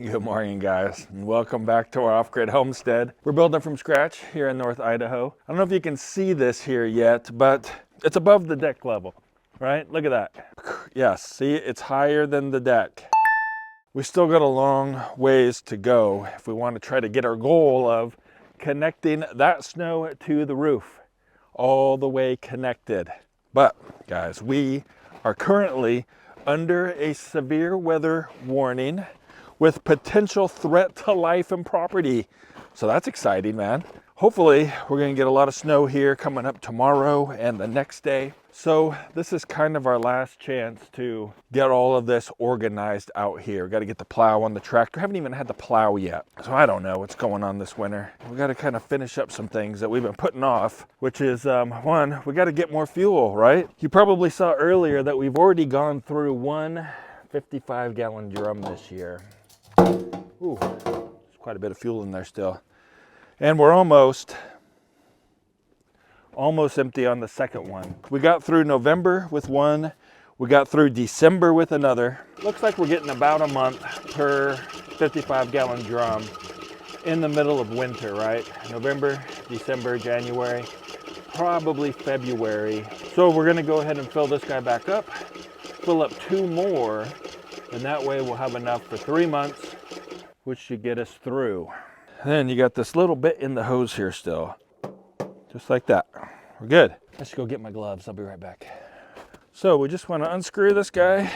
Good morning, guys, and welcome back to our off-grid homestead. We're building from scratch here in North Idaho. I don't know if you can see this here yet, but it's above the deck level, right? Look at that. Yes, see, it's higher than the deck. We still got a long ways to go if we want to try to get our goal of connecting that snow to the roof, all the way connected. But guys, we are currently under a severe weather warning with potential threat to life and property. So that's exciting, man. Hopefully we're gonna get a lot of snow here coming up tomorrow and the next day. So this is kind of our last chance to get all of this organized out here. We gotta get the plow on the tractor. Haven't even had the plow yet. So I don't know what's going on this winter. We gotta kind of finish up some things that we've been putting off, which is one, we gotta get more fuel, right? You probably saw earlier that we've already gone through one 55-gallon drum this year. Ooh, there's quite a bit of fuel in there still. And we're almost empty on the second one. We got through November with one. We got through December with another. Looks like we're getting about a month per 55-gallon drum in the middle of winter, right? November, December, January, probably February. So we're gonna go ahead and fill this guy back up, fill up 2 more, and that way we'll have enough for 3 months, which should get us through. Then you got this little bit in the hose here still. Just like that. We're good. I should go get my gloves. I'll be right back. So we just want to unscrew this guy.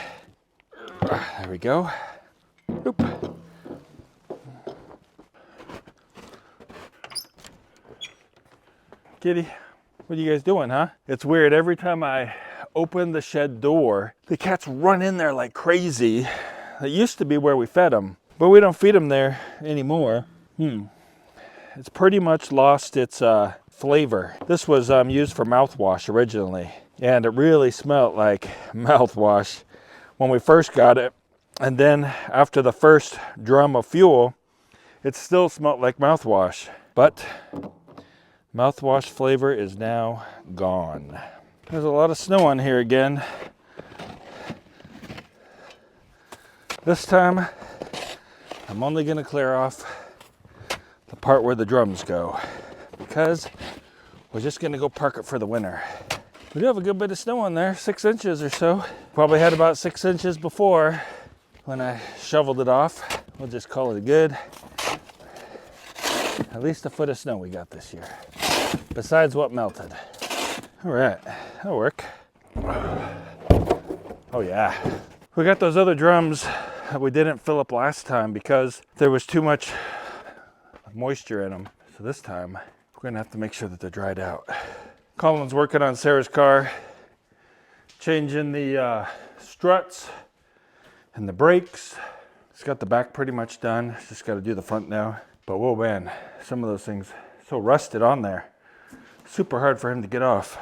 There we go. Oop. Kitty, what are you guys doing, huh? It's weird. Every time I open the shed door, the cats run in there like crazy. It used to be where we fed them, but we don't feed them there anymore. It's pretty much lost its flavor. This was used for mouthwash originally, and it really smelled like mouthwash when we first got it. And then after the first drum of fuel, it still smelled like mouthwash, but mouthwash flavor is now gone. There's a lot of snow on here again. This time, I'm only gonna clear off the part where the drums go, because we're just gonna go park it for the winter. We do have a good bit of snow on there, 6 inches or so. Probably had about 6 inches before when I shoveled it off. We'll just call it good. At least a foot of snow we got this year, besides what melted. All right, that'll work. Oh yeah. We got those other drums that we didn't fill up last time because there was too much moisture in them. So this time we're gonna have to make sure that they're dried out. Colin's working on Sarah's car, changing the struts and the brakes. He's got the back pretty much done. Just got to do the front now. But whoa, man, some of those things so rusted on there. Super hard for him to get off.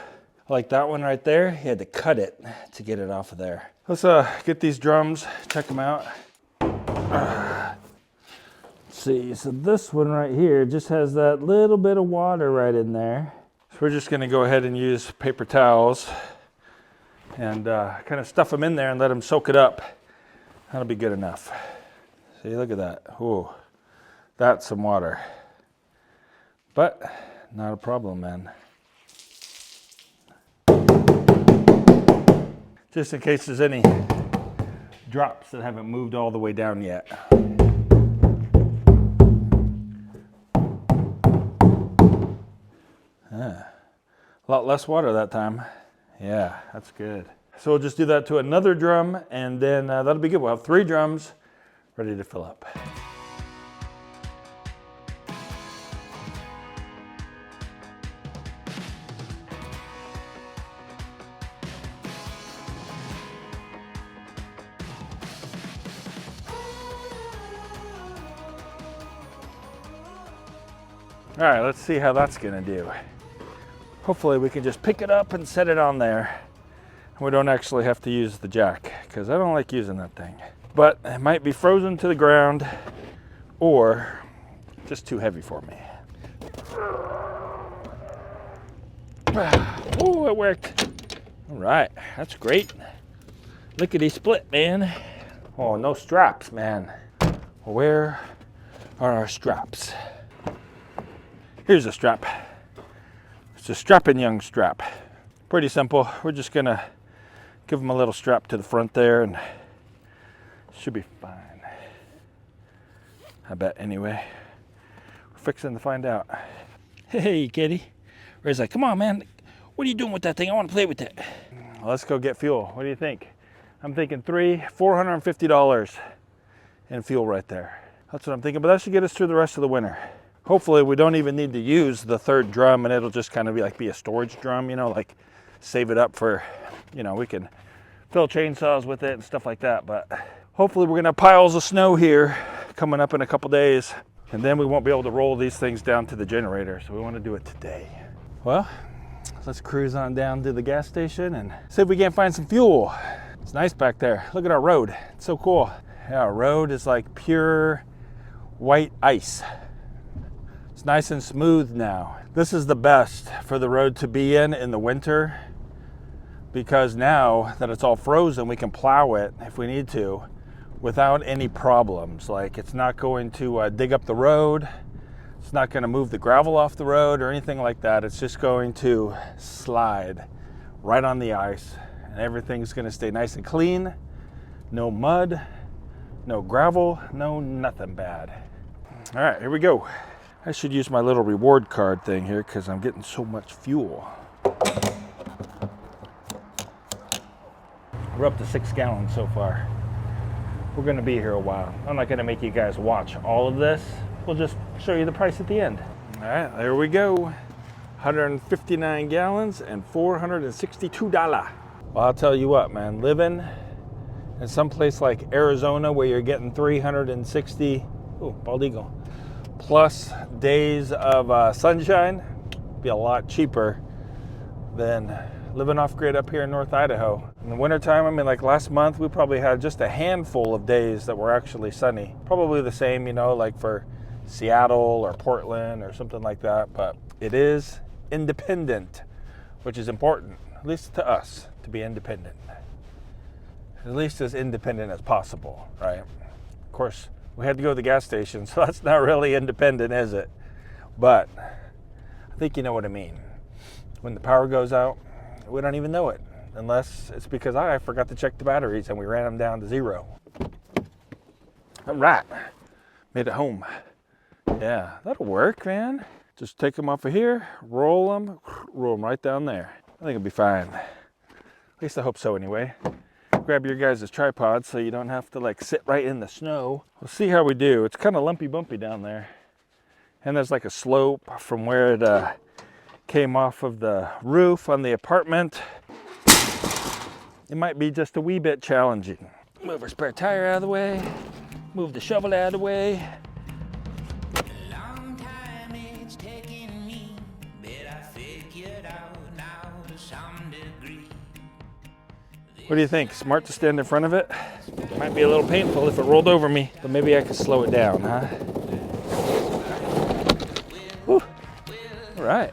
Like that one right there, he had to cut it to get it off of there. Let's get these drums, check them out. See, so this one right here just has that little bit of water right in there. So we're just gonna go ahead and use paper towels and kind of stuff them in there and let them soak it up. That'll be good enough. See, look at that. Ooh, that's some water. But not a problem, man. Just in case there's any drops that haven't moved all the way down yet. A lot less water that time. Yeah, that's good. So we'll just do that to another drum, and then that'll be good. We'll have 3 drums ready to fill up. All right, let's see how that's gonna do. Hopefully we can just pick it up and set it on there. We don't actually have to use the jack, because I don't like using that thing. But it might be frozen to the ground or just too heavy for me. Oh, it worked. All right, that's great. Lickety split, man. Oh, no straps, man. Where are our straps? Here's a strap. It's a strapping young strap. Pretty simple. We're just gonna give them a little strap to the front there and should be fine. I bet anyway. We're fixing to find out. Hey, kitty. Ray's like, come on, man. What are you doing with that thing? I want to play with it. Let's go get fuel. What do you think? I'm thinking $450 in fuel right there. That's what I'm thinking, but that should get us through the rest of the winter. Hopefully we don't even need to use the third drum and it'll just kind of be a storage drum, you know, like save it up for, you know, we can fill chainsaws with it and stuff like that. But hopefully we're gonna have piles of snow here coming up in a couple days, and then we won't be able to roll these things down to the generator. So we want to do it today. Well, let's cruise on down to the gas station and see if we can't find some fuel. It's nice back there. Look at our road. It's so cool. Yeah, our road is like pure white ice. It's nice and smooth now. This is the best for the road to be in the winter, because now that it's all frozen, we can plow it if we need to without any problems. Like, it's not going to dig up the road. It's not going to move the gravel off the road or anything like that. It's just going to slide right on the ice, and everything's going to stay nice and clean. No mud, no gravel, no nothing bad. All right, here we go. I should use my little reward card thing here because I'm getting so much fuel. We're up to 6 gallons so far. We're gonna be here a while. I'm not gonna make you guys watch all of this. We'll just show you the price at the end. All right, there we go. 159 gallons and $462. Well, I'll tell you what, man, living in some place like Arizona where you're getting 360, bald eagle, plus days of sunshine, be a lot cheaper than living off grid up here in North Idaho. In the wintertime, I mean, like last month, we probably had just a handful of days that were actually sunny. Probably the same, you know, like for Seattle or Portland or something like that, but it is independent, which is important, at least to us, to be independent. At least as independent as possible, right? Of course, we had to go to the gas station, so that's not really independent, is it? But I think you know what I mean. When the power goes out, we don't even know it, unless it's because I forgot to check the batteries and we ran them down to 0. All right, made it home. Yeah, that'll work, man. Just take them off of here, roll them right down there. I think it'll be fine. At least I hope so anyway. Grab your guys' tripod so you don't have to like sit right in the snow. We'll see how we do. It's kind of lumpy bumpy down there. And there's like a slope from where it came off of the roof on the apartment. It might be just a wee bit challenging. Move our spare tire out of the way. Move the shovel out of the way. What do you think? Smart to stand in front of it? It might be a little painful if it rolled over me, but maybe I could slow it down, huh? Whew. All right.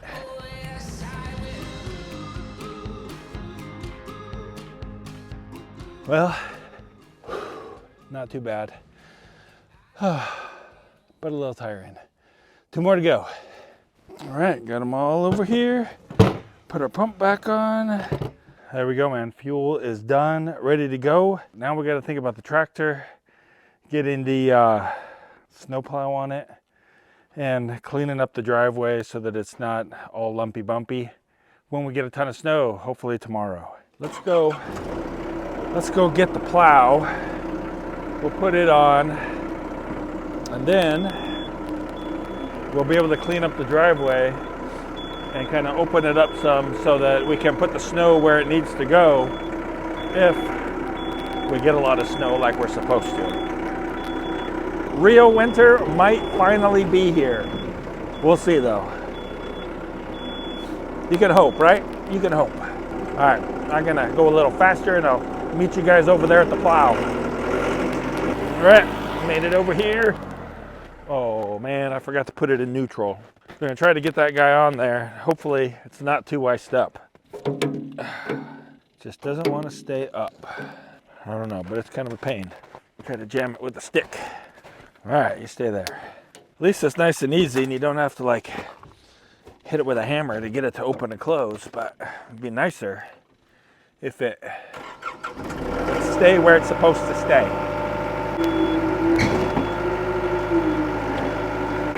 Well, not too bad, but a little tiring. 2 more to go. All right, got them all over here. Put our pump back on. There we go, man. Fuel is done, ready to go. Now we got to think about the tractor, getting the snowplow on it, and cleaning up the driveway so that it's not all lumpy bumpy when we get a ton of snow, hopefully tomorrow. Let's go get the plow. We'll put it on, and then we'll be able to clean up the driveway and kind of open it up some so that we can put the snow where it needs to go if we get a lot of snow like we're supposed to. Real winter might finally be here. We'll see though. You can hope, right? You can hope. All right, I'm gonna go a little faster and I'll meet you guys over there at the plow. All right, made it over here. Oh man, I forgot to put it in neutral. I'm gonna try to get that guy on there. Hopefully it's not too iced up. Just doesn't want to stay up. I don't know, but it's kind of a pain. Try to jam it with a stick. All right, you stay there. At least it's nice and easy and you don't have to like hit it with a hammer to get it to open and close, but it'd be nicer if it would stay where it's supposed to stay.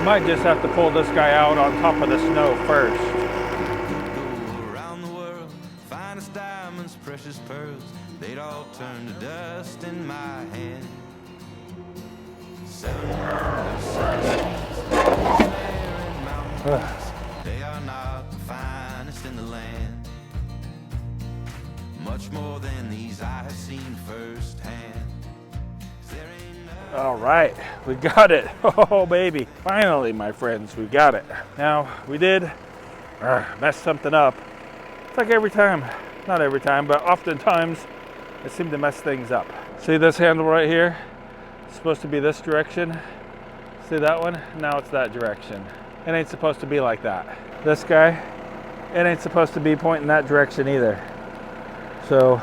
Might just have to pull this guy out on top of the snow first. Around the world, finest diamonds, precious pearls, they'd all turn to dust in my hand. 7 wonders, 7 mountains, they are not the finest in the land. Much more than these I have seen firsthand. All right, we got it. Oh, baby. Finally, my friends, we got it. Now, we did mess something up. It's like every time, not every time, but oftentimes I seem to mess things up. See this handle right here? It's supposed to be this direction. See that one? Now it's that direction. It ain't supposed to be like that. This guy, it ain't supposed to be pointing that direction either. So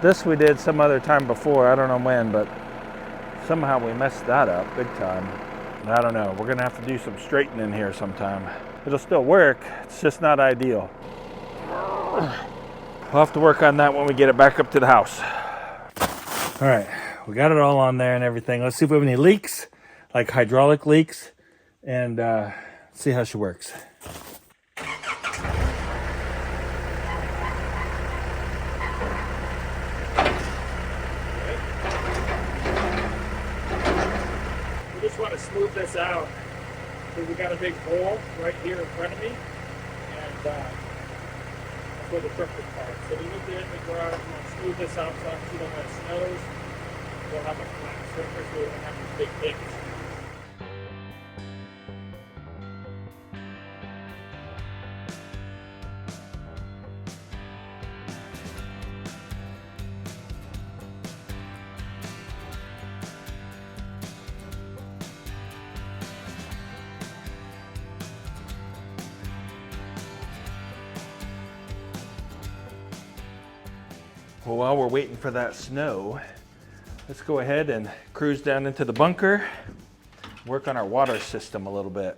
this we did some other time before, I don't know when, but somehow we messed that up big time. I don't know, we're gonna have to do some straightening here sometime. It'll still work, it's just not ideal. We'll have to work on that when we get it back up to the house. All right, we got it all on there and everything. Let's see if we have any leaks, like hydraulic leaks, and see how she works. I just want to smooth this out because we got a big hole right here in front of me, and that's where the truck was parked. So we moved it in the garage. We want to smooth this out so you don't have snows. We'll have a flat surface. We won't have these big hicks. Well, while we're waiting for that snow, let's go ahead and cruise down into the bunker, work on our water system a little bit.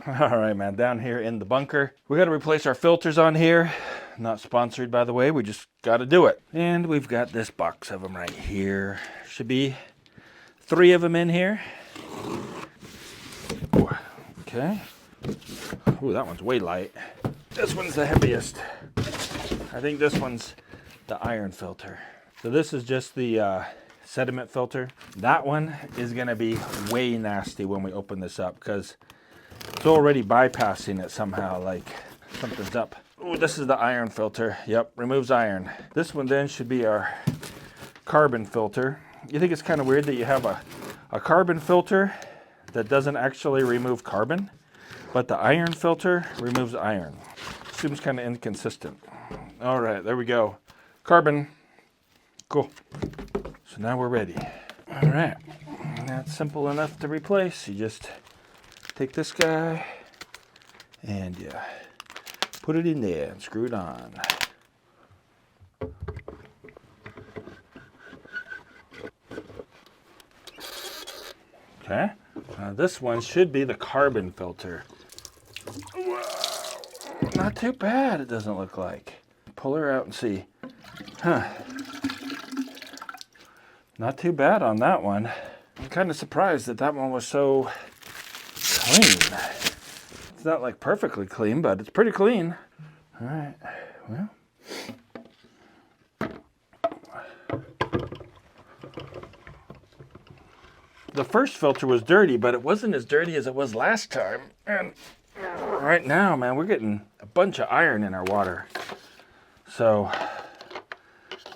All right, man, down here in the bunker, we got to replace our filters on here. Not sponsored, by the way, we just got to do it. And we've got this box of them right here. Should be 3 of them in here. Okay. Ooh, that one's way light. This one's the heaviest. I think this one's the iron filter. So this is just the sediment filter. That one is gonna be way nasty when we open this up because it's already bypassing it somehow, like something's up. Oh, this is the iron filter. Yep, removes iron. This one then should be our carbon filter. You think it's kind of weird that you have a carbon filter that doesn't actually remove carbon, but the iron filter removes iron. Seems kind of inconsistent. All right, there we go. Carbon. Cool. So now we're ready. All right, that's simple enough to replace. You just take this guy and you put it in there and screw it on. Okay, this one should be the carbon filter. Wow, not too bad, it doesn't look like. Pull her out and see. Huh. Not too bad on that one. I'm kind of surprised that that one was so clean. It's not like perfectly clean, but it's pretty clean. All right, well. The first filter was dirty, but it wasn't as dirty as it was last time. And right now, man, we're getting a bunch of iron in our water. So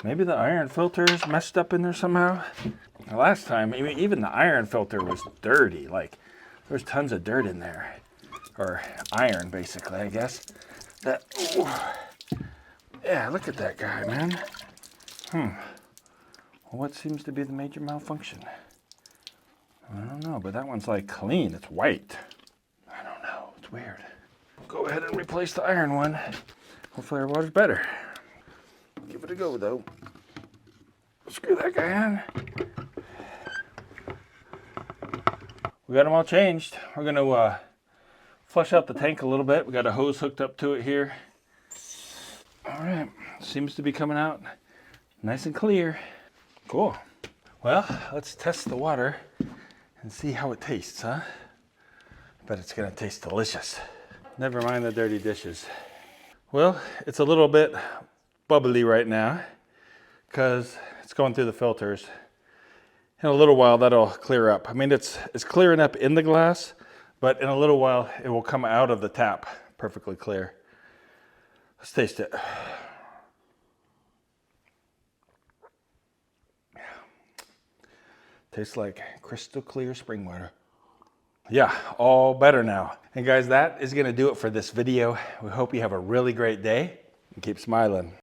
maybe the iron filter is messed up in there somehow. Last time, even the iron filter was dirty. Like, there's tons of dirt in there. Or iron, basically, I guess. That, ooh. Yeah, look at that guy, man. Well, what seems to be the major malfunction? I don't know, but that one's like clean. It's white. I don't know. It's weird. Go ahead and replace the iron one. Hopefully our water's better. Give it a go, though. Screw that guy in. we got them all changed. We're gonna flush out the tank a little bit. We got a hose hooked up to it here. All right, seems to be coming out nice and clear. Cool. Well, let's test the water and see how it tastes, huh? Bet it's gonna taste delicious. Never mind the dirty dishes. Well, it's a little bit bubbly right now because it's going through the filters. In a little while, that'll clear up. I mean, it's clearing up in the glass, but in a little while, it will come out of the tap perfectly clear. Let's taste it. Tastes like crystal clear spring water. Yeah, all better now. And guys, that is gonna do it for this video. We hope you have a really great day and keep smiling.